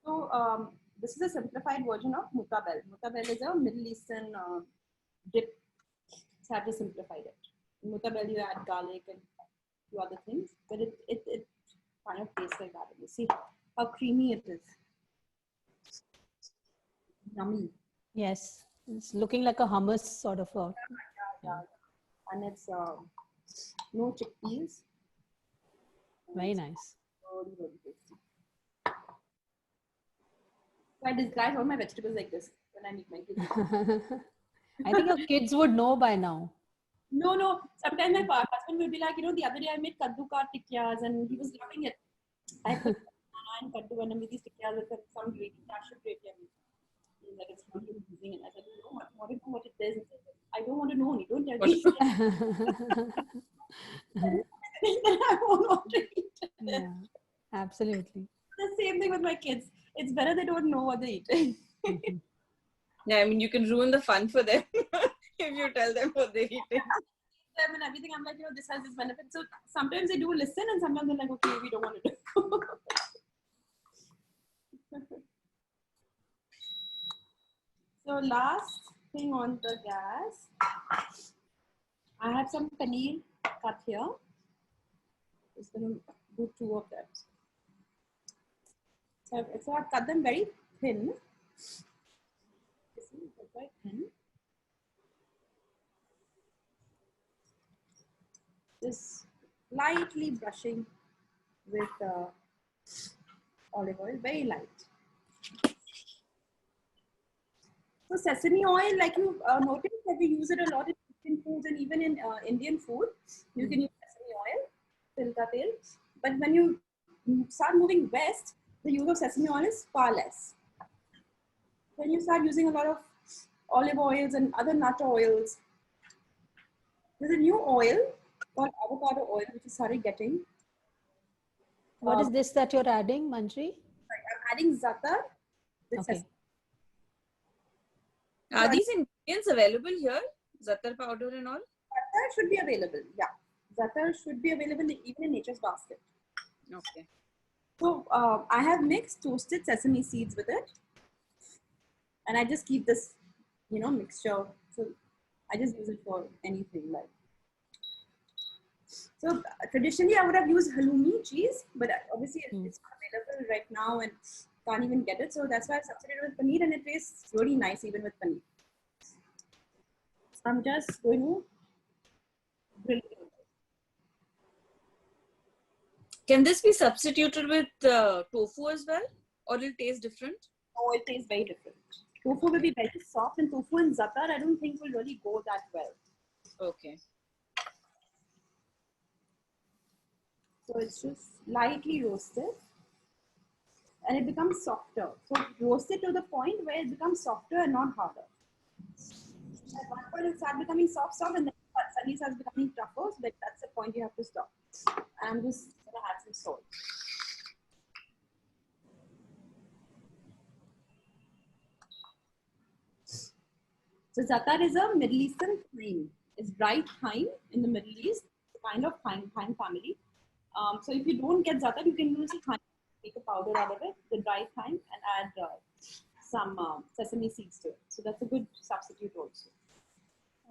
So this is a simplified version of mutabel. Mutabel is a Middle Eastern dip. So I have just simplified it. In mutabel you add garlic and a few other things, but it kind of tastes like that. You see how creamy it is. Yummy. Yes. It's looking like a hummus sort of a. Yeah. And it's no chickpeas. Very nice. Really, really tasty. So I disguise all my vegetables like this when I make my kids. I think your kids would know by now. No. Sometimes my husband will be like, you know, the other day I made kaddu ka tikyas and he was loving it. I put banana and kaddu and I made these tikyas with some gravy, cashew gravy. He's like, it's really amazing. And I said, you know, I want to know what it is. And said, I don't want to know. You don't tell me. Then I won't want to eat it. Yeah, absolutely. The same thing with my kids. It's better they don't know what they eat. Yeah, I mean, you can ruin the fun for them if you tell them what they're eating. Them and everything. I'm like, you know, this has this benefit. So sometimes they do listen and sometimes they're like, okay, we don't want to do. So last thing on the gas, I have some paneer cut here. Just gonna do 2 of them. So I've cut them very thin. You see, it's very thin. Just lightly brushing with olive oil, very light. So sesame oil, like you notice that we use it a lot in Indian foods and even in Indian food, you can use sesame oil, tilka tel. But when you start moving west, the use of sesame oil is far less. When you start using a lot of olive oils and other nut oils, there's a new oil called avocado oil, which is started getting. What is this that you're adding, Manjri? I'm adding za'atar with Okay. sesame. Are these ingredients available here? Za'atar powder and all? Za'atar should be available. Yeah, za'atar should be available even in Nature's Basket. Okay. So I have mixed toasted sesame seeds with it, and I just keep this, you know, mixture. So I just use it for anything like. So traditionally I would have used halloumi cheese, but obviously it's not available right now and can't even get it. So that's why I substituted with paneer, and it tastes really nice even with paneer. So I'm just going to grill it. Can this be substituted with tofu as well? Or will it taste different? Oh, it tastes very different. Tofu will be very soft, and tofu and za'atar I don't think will really go that well. Okay. So it's just lightly roasted and it becomes softer. So roast it to the point where it becomes softer and not harder. At one point it starts becoming soft, and then suddenly starts becoming tougher. So that's the point you have to stop. I'm just gonna add some salt. So za'atar is a Middle Eastern thyme. It's dried thyme in the Middle East, kind of thyme family. So if you don't get za'atar, you can use thyme, make a powder out of it, the dried thyme, and add some sesame seeds to it. So that's a good substitute also.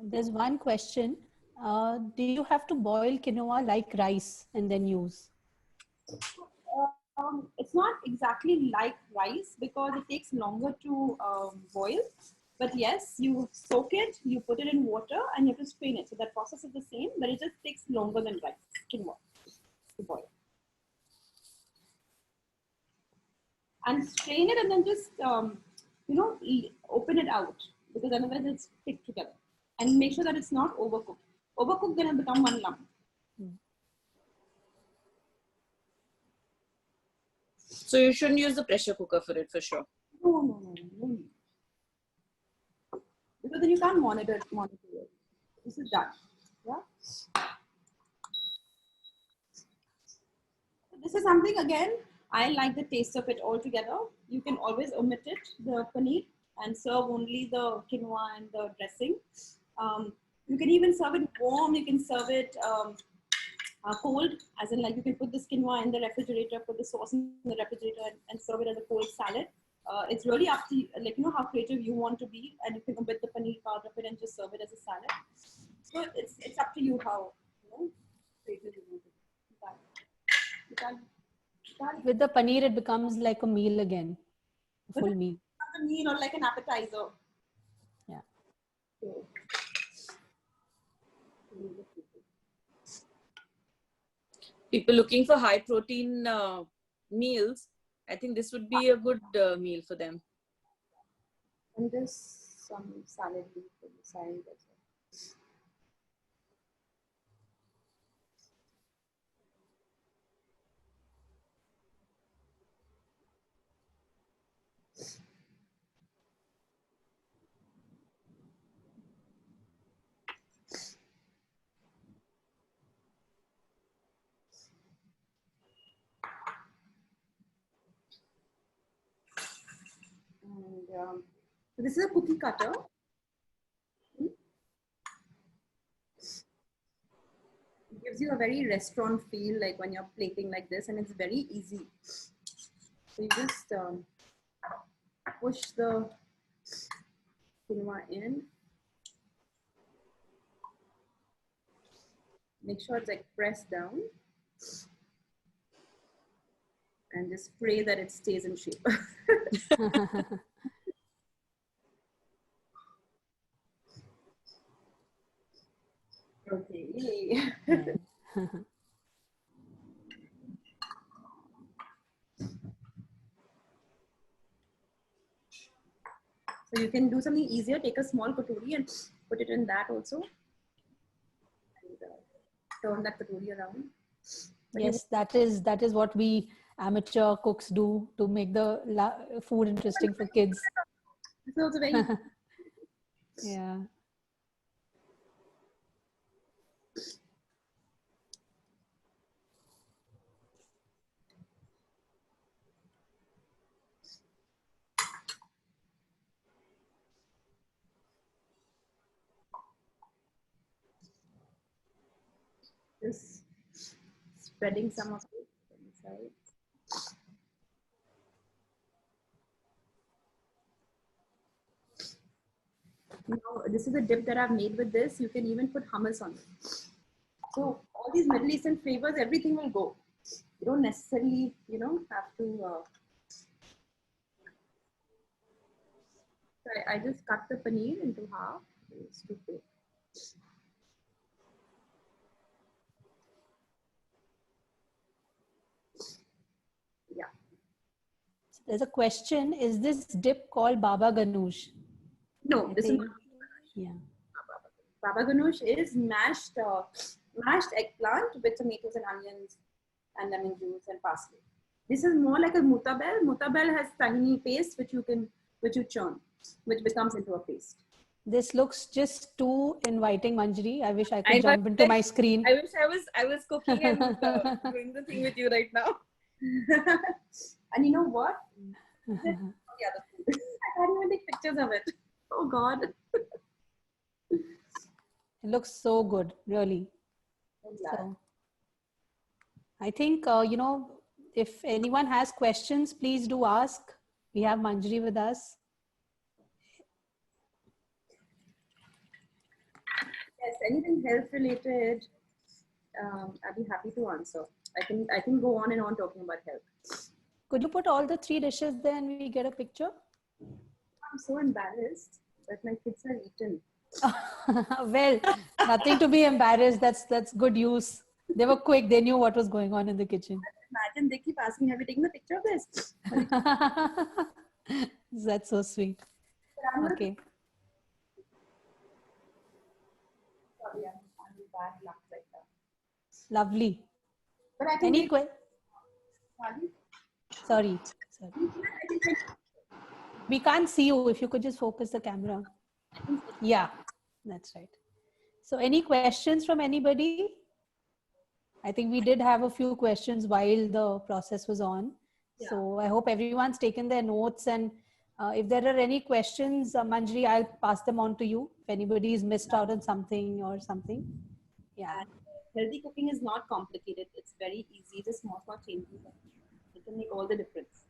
There's one question. Do you have to boil quinoa like rice and then use? It's not exactly like rice because it takes longer to boil. But yes, you soak it, you put it in water, and you have to strain it. So that process is the same, but it just takes longer than rice, quinoa, to boil. And strain it and then just, open it out because otherwise it's stick together. And make sure that it's not overcooked. Overcooked, then it become one lump. So you shouldn't use the pressure cooker for it for sure. No. Because then you can't monitor it. This is done. Yeah. This is something, again, I like the taste of it altogether. You can always omit it, the paneer, and serve only the quinoa and the dressing. You can even serve it warm. You can serve it cold, as in like you can put this quinoa in the refrigerator, put the sauce in the refrigerator, and serve it as a cold salad. It's really up to you, like, you know, how creative you want to be, and you can omit the paneer part of it and just serve it as a salad. So it's up to you how, creative you want to be. With the paneer, it becomes like a meal again, a full meal. A meal or like an appetizer. Yeah. People looking for high protein meals, I think this would be a good meal for them. And just some salad leaf on the side as well. And so this is a cookie cutter. It gives you a very restaurant feel, like when you're plating like this, and it's very easy. So you just push the quinoa in. Make sure it's like pressed down. And just pray that it stays in shape. Okay. So you can do something easier. Take a small katori and put it in that also. And turn that katori around. But Yes, that is what we amateur cooks do to make the food interesting for kids. This is also very Yeah. just spreading some of it inside. Now, this is a dip that I've made with this. You can even put hummus on it. So all these Middle Eastern flavors, everything will go. You don't necessarily, have to. So I just cut the paneer into half. It's too big. Yeah. There's a question: is this dip called Baba Ganoush? No, this is not. Yeah. Baba ganoush is mashed eggplant with tomatoes and onions and lemon juice and parsley. This is more like a mutabel. Mutabel has tahini paste which you churn, which becomes into a paste. This looks just too inviting, Manjari. I wish I could jump into my screen. I wish I was cooking and doing the thing with you right now. And you know what? The other food. I can't even take pictures of it. Oh God. It looks so good, really. So, I think, if anyone has questions, please do ask. We have Manjari with us. Yes, anything health related, I'd be happy to answer. I can go on and on talking about health. Could you put all the 3 dishes there and we get a picture? I'm so embarrassed, but my kids are eaten. Well, nothing to be embarrassed. That's good use. They were quick. They knew what was going on in the kitchen. Imagine they keep asking, have you taken a picture of this? That's so sweet. Okay. Sorry, I'm bad luck like that. Lovely. But I think Any question? Sorry. We can't see you. If you could just focus the camera. Yeah, that's right. So any questions from anybody? I think we did have a few questions while the process was on. Yeah. So I hope everyone's taken their notes, and if there are any questions, Manjri, I'll pass them on to you. If anybody's missed out on something or something. Yeah. And healthy cooking is not complicated. It's very easy. Just small changes. It can make all the difference.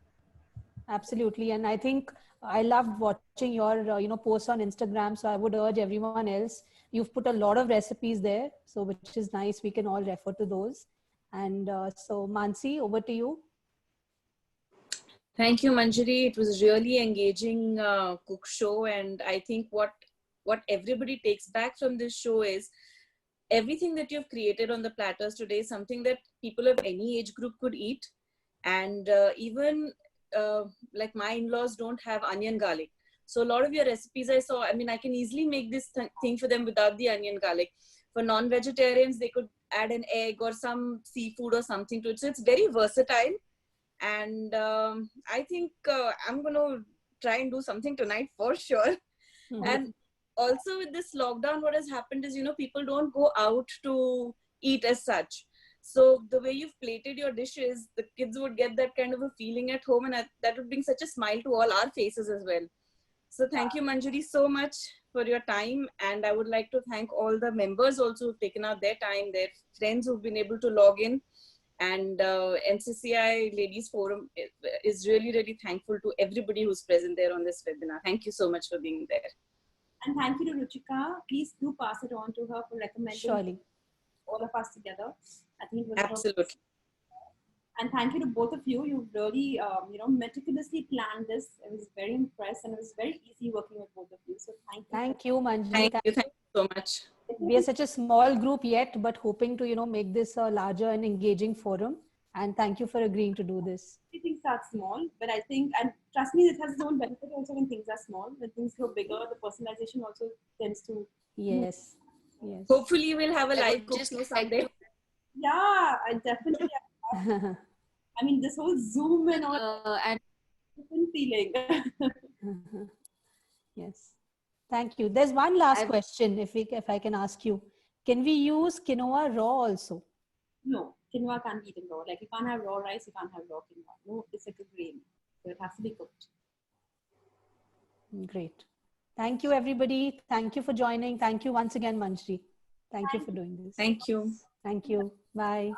Absolutely. And I think I loved watching your, posts on Instagram. So I would urge everyone else, you've put a lot of recipes there. So which is nice. We can all refer to those. And so Mansi, over to you. Thank you, Manjari. It was really engaging cook show. And I think what everybody takes back from this show is everything that you've created on the platters today is something that people of any age group could eat. And even like my in-laws don't have onion garlic. So a lot of your recipes I saw, I mean, I can easily make this thing for them without the onion garlic. For non-vegetarians, they could add an egg or some seafood or something to it. So it's very versatile. And I think I'm going to try and do something tonight for sure. Mhm. And also with this lockdown, what has happened is, people don't go out to eat as such. So the way you've plated your dishes, the kids would get that kind of a feeling at home, and that would bring such a smile to all our faces as well. So thank you, Manjari, so much for your time. And I would like to thank all the members also who've taken out their time, their friends who've been able to log in. And NCCI Ladies Forum is really, really thankful to everybody who's present there on this webinar. Thank you so much for being there. And thank you to Ruchika. Please do pass it on to her for recommending Surely. all of us together. I think it was Absolutely. And thank you to both of you. You've really, meticulously planned this. I was very impressed, and it was very easy working with both of you. So thank you. Thank you, Manjari. Thank you so much. We are such a small group yet, but hoping to, make this a larger and engaging forum. And thank you for agreeing to do this. Everything starts small, but I think, and trust me, it has its own benefit also when things are small. When things grow bigger, the personalization also tends to. Yes. Yes. Hopefully we'll have a live cook show someday. Yeah, I definitely. I mean, this whole Zoom and all, and different feeling. Yes. Thank you. There's one last question, if I can ask you. Can we use quinoa raw also? No, quinoa can't be eaten raw. Like you can't have raw rice, you can't have raw quinoa. No, it's like a grain. So it has to be cooked. Great. Thank you, everybody. Thank you for joining. Thank you once again, Manjri. Thank you for doing this. Thank you. Thank you. Bye.